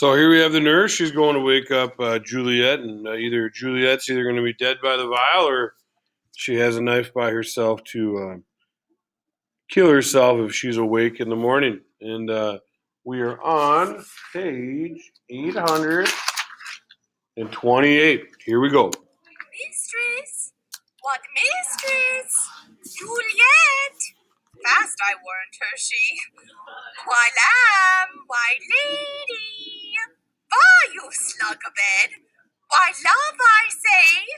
So here we have the nurse. She's going to wake up Juliet, and either Juliet's either going to be dead by the vial, or she has a knife by herself to kill herself if she's awake in the morning. And we are on page 828. Here we go. Mistress? What mistress? Juliet! Fast I warned her she. Why lamb, why lady? Why you slug a bed? Why love I say?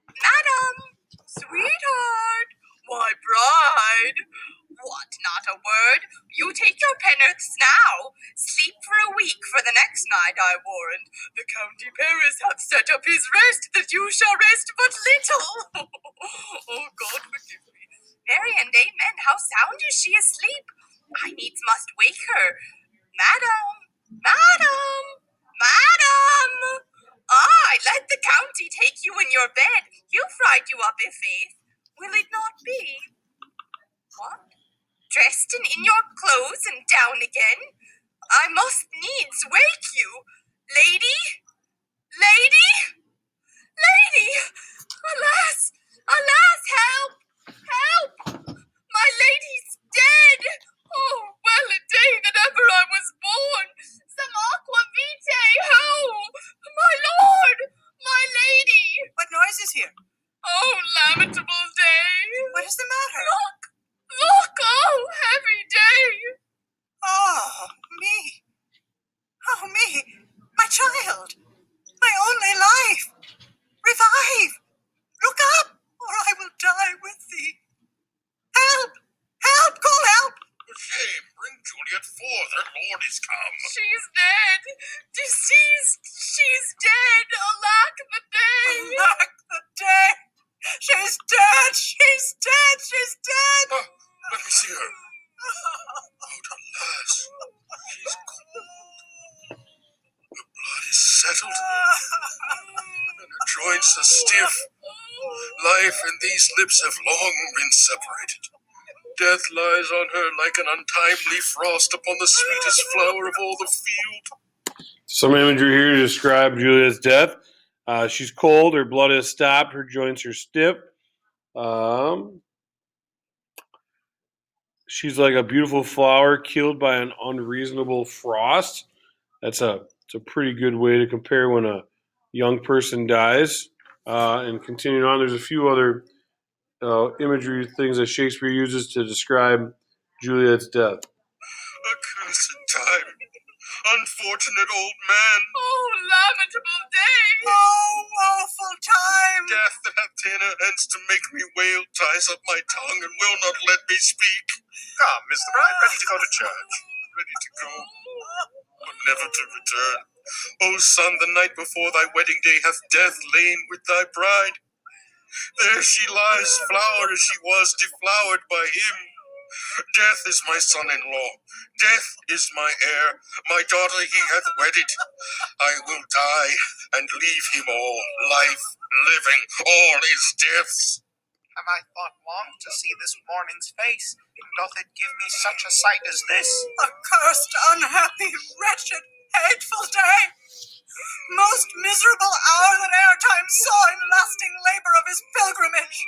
Madam, sweetheart, why bride? What, not a word? You take your pen'orths now. Sleep for a week, for the next night I warrant. The County Paris hath set up his rest, that you shall rest but little. Oh, God forgive me. Mary and amen, how sound is she asleep? I needs must wake her. Madam, madam, madam. Ay, let the county take you in your bed. He'll fright you up, i' faith. Will it not be? What? Dressed and in your clothes and down again? I must needs wake you. Lady? Lady? Lady! Alas! Alas! Help! Help! My lady's dead! Oh, well a day that ever I was born! Some aqua vitae! Ho! My lord! My lady! What noise is here? Oh, lamentable day! What is the matter? Look! Look! Oh, heavy day! Oh, me. Oh, me. My child. My only life. Revive. Look up, or I will die with thee. Help! Help! Call help! For shame, bring Juliet forth, her lord is come. She's dead! Deceased! She's dead! Alack the day! Alack the day! She's dead! She's dead! She's dead! Ah, let me see her. Out, alas, she's cold. Her blood is settled, and her joints are stiff. Life and these lips have long been separated. Death lies on her like an untimely frost upon the sweetest flower of all the field. Some imagery here to describe Juliet's death. She's cold. Her blood has stopped. Her joints are stiff. She's like a beautiful flower killed by an unreasonable frost. It's a pretty good way to compare when a young person dies. And continuing on, there's a few other imagery things that Shakespeare uses to describe Juliet's death. Accursed time. Unfortunate old man. Oh, lamentable day! Oh, woeful time! Death that hath ta'en her hence to make me wail ties up my tongue and will not let me speak. Come, is the bride ready to go to church? Ready to go, but never to return. O son, the night before thy wedding day hath death lain with thy bride. There she lies, flowered as she was, deflowered by him. Death is my son-in-law. Death is my heir. My daughter he hath wedded. I will die and leave him all. Life, living, all is death's. Have I thought long to see this morning's face? Doth it give me such a sight as this? Accursed, unhappy, wretched, hateful day! Most miserable hour that e'er time saw in lasting labor of his pilgrimage.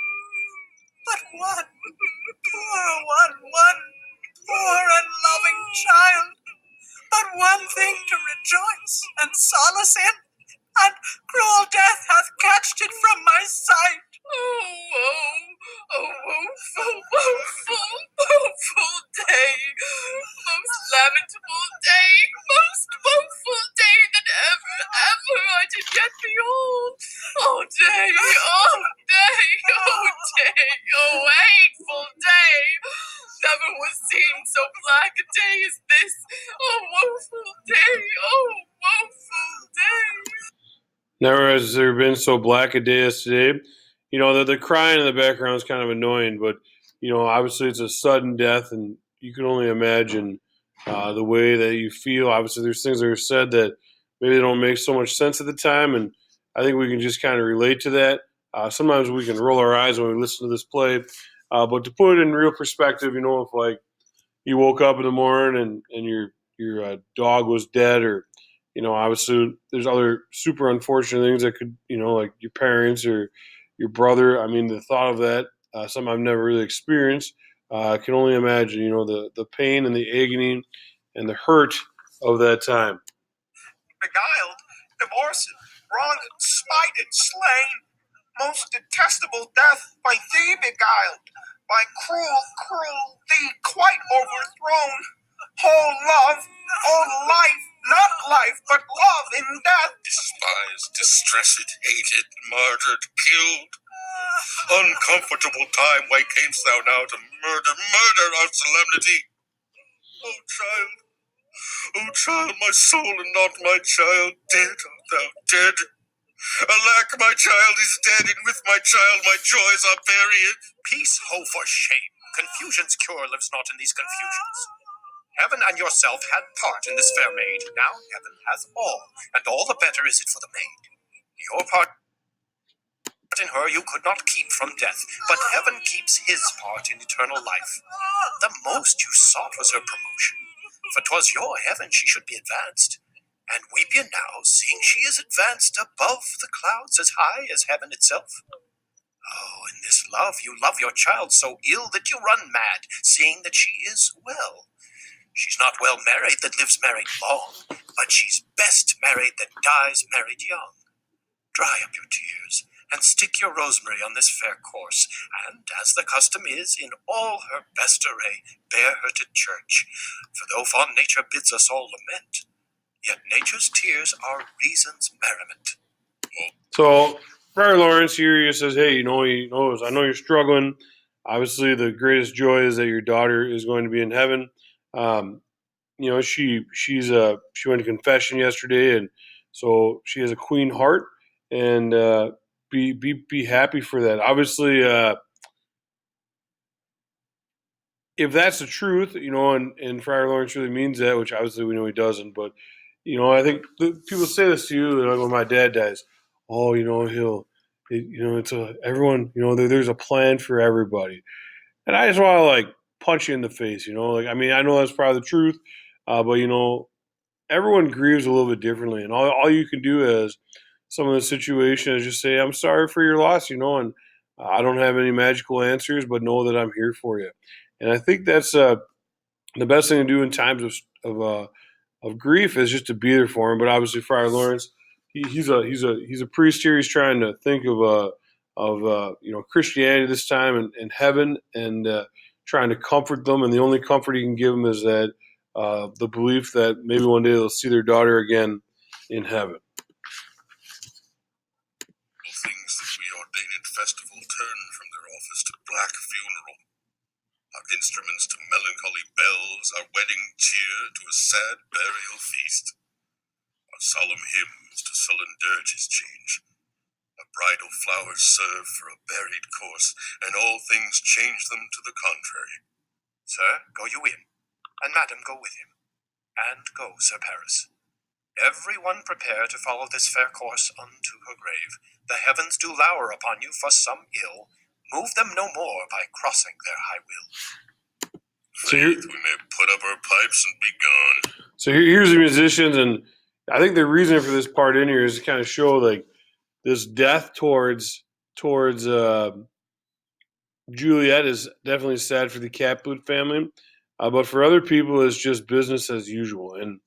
But one, poor and loving child, but one thing to rejoice and solace in, and cruel death hath catched it from my sight. Oh, woeful day! Most lamentable day! Most woeful day that ever I did yet behold! Oh day! Oh day! Oh day! Oh hateful day! Never was seen so black a day as this! Oh woeful day! Oh woeful day! Never has there been so black a day as today. You know, the crying in the background is kind of annoying, but, you know, obviously it's a sudden death, and you can only imagine the way that you feel. Obviously, there's things that are said that maybe they don't make so much sense at the time, and I think we can just kind of relate to that. Sometimes we can roll our eyes when we listen to this play, but to put it in real perspective, you know, if, like, you woke up in the morning and your dog was dead, or obviously there's other super unfortunate things that could, like your parents or your brother. I mean, the thought of that, something I've never really experienced. I can only imagine, the pain and the agony and the hurt of that time. Beguiled, divorced, wronged, smited, slain, most detestable death by thee beguiled, by cruel thee quite overthrown. Whole love, whole life, not life, but love in death. Despised, distressed, hated, martyred, killed. Uncomfortable time, why camest thou now to murder our solemnity? O child, my soul and not my child, dead art thou, dead. Alack, my child is dead, and with my child my joys are buried. Peace, ho, for shame. Confusion's cure lives not in these confusions. Heaven and yourself had part in this fair maid. Now heaven hath all, and all the better is it for the maid. Your part in her you could not keep from death, but heaven keeps his part in eternal life. The most you sought was her promotion, for 'twas your heaven she should be advanced. And weep ye now, seeing she is advanced above the clouds as high as heaven itself? Oh, in this love you love your child so ill that you run mad, seeing that she is well. She's not well married that lives married long, but she's best married that dies married young. Dry up your tears, and stick your rosemary on this fair corse, and, as the custom is, in all her best array, bear her to church. For though fond nature bids us all lament, yet nature's tears are reason's merriment. So Friar Lawrence here says, hey, he knows, I know you're struggling. Obviously, the greatest joy is that your daughter is going to be in heaven. She went to confession yesterday, and so she has a clean heart, and be happy for that. Obviously, if that's the truth, and Friar Lawrence really means that, which obviously we know he doesn't, but I think people say this to you, like when my dad dies. Oh, everyone, there's a plan for everybody, and I just want to like punch you in the face, like I mean I know that's probably the truth, but everyone grieves a little bit differently, and all you can do is some of the situation is just say I'm sorry for your loss, and I don't have any magical answers, but know that I'm here for you, and I think that's the best thing to do in times of grief is just to be there for him. But obviously, Friar Lawrence, he's a priest here. He's trying to think of Christianity this time and heaven, and trying to comfort them. And the only comfort he can give them is that the belief that maybe one day they'll see their daughter again in heaven. Things that we ordain in festival turn from their office to black funeral. Our instruments to melancholy bells, our wedding cheer to a sad burial feast. Our solemn hymns to sullen dirges change. Our bridal flowers serve for a buried course, and all things change them to the contrary. Sir, go you in, and madam go with him. And go, Sir Paris. Every one prepare to follow this fair course unto her grave. The heavens do lower upon you for some ill. Move them no more by crossing their high will. Faith, we may put up our pipes and be gone. So here's the musicians, and I think the reason for this part in here is to kind of show like this death towards Juliet is definitely sad for the Capulet family, but for other people it's just business as usual. And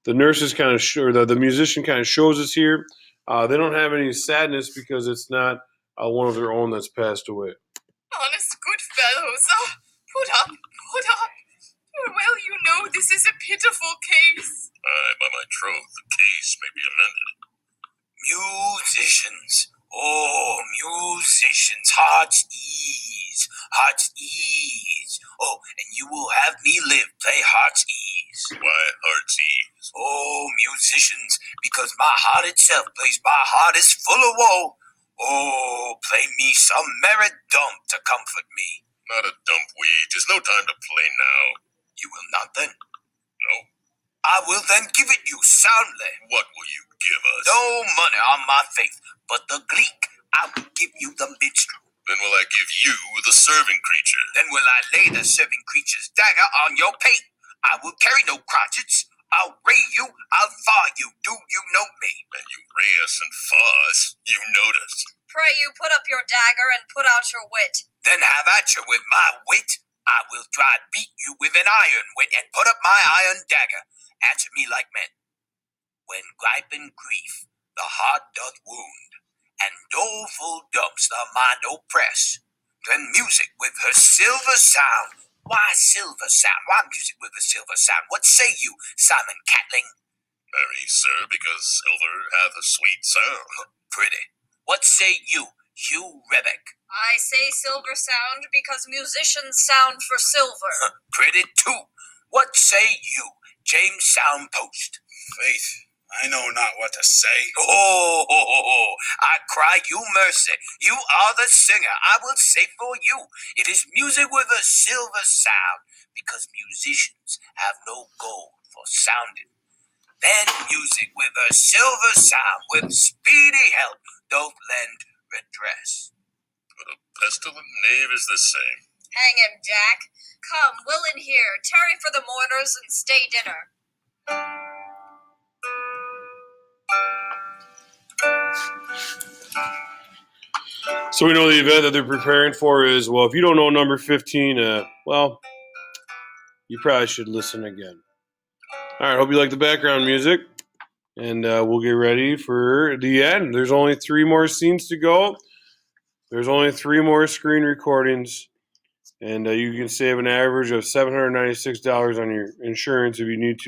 the nurses kind of the musician kind of shows us here. They don't have any sadness because it's not one of their own that's passed away. Honest good fellows, put up. Well, you know this is a pitiful case. Aye, by my troth, the case may be amended. Musicians, oh, musicians, heart's ease. Oh, and you will have me live, play heart's ease. Why heart's ease? Oh, musicians, because my heart itself plays my heart is full of woe. Oh, play me some merry dump to comfort me. Not a dump weed, 'tis no time to play now. You will not then? No. I will then give it you soundly. What will you give us? No money on my faith, but the gleek. I will give you the minstrel. Then will I give you the serving creature. Then will I lay the serving creature's dagger on your pate. I will carry no crotchets. I'll ray you, I'll fire you. Do dagger and put out your wit. Then have at you with my wit. I will try beat you with an iron wit and put up my iron dagger. Answer me like men. When gripe and grief the heart doth wound, and doleful dumps the mind oppress, then music with her silver sound. Why silver sound? Why music with a silver sound? What say you, Simon Catling? Marry, sir, because silver hath a sweet sound. Pretty. What say you, Hugh Rebeck? I say silver sound because musicians sound for silver. Pretty too. What say you, James Soundpost? Faith, I know not what to say. Oh, I cry you mercy. You are the singer. I will say for you, it is music with a silver sound, because musicians have no gold for sounding. Then music with a silver sound, with speedy help, doth lend redress. But a pestilent knave is the same. Hang him, Jack. Come, we'll in here, tarry for the mourners, and stay dinner. So we know the event that they're preparing for is, well, if you don't know number 15, well, you probably should listen again. All right, hope you like the background music, and we'll get ready for the end. There's only 3 more scenes to go. There's only 3 more screen recordings, and you can save an average of $796 on your insurance if you need to.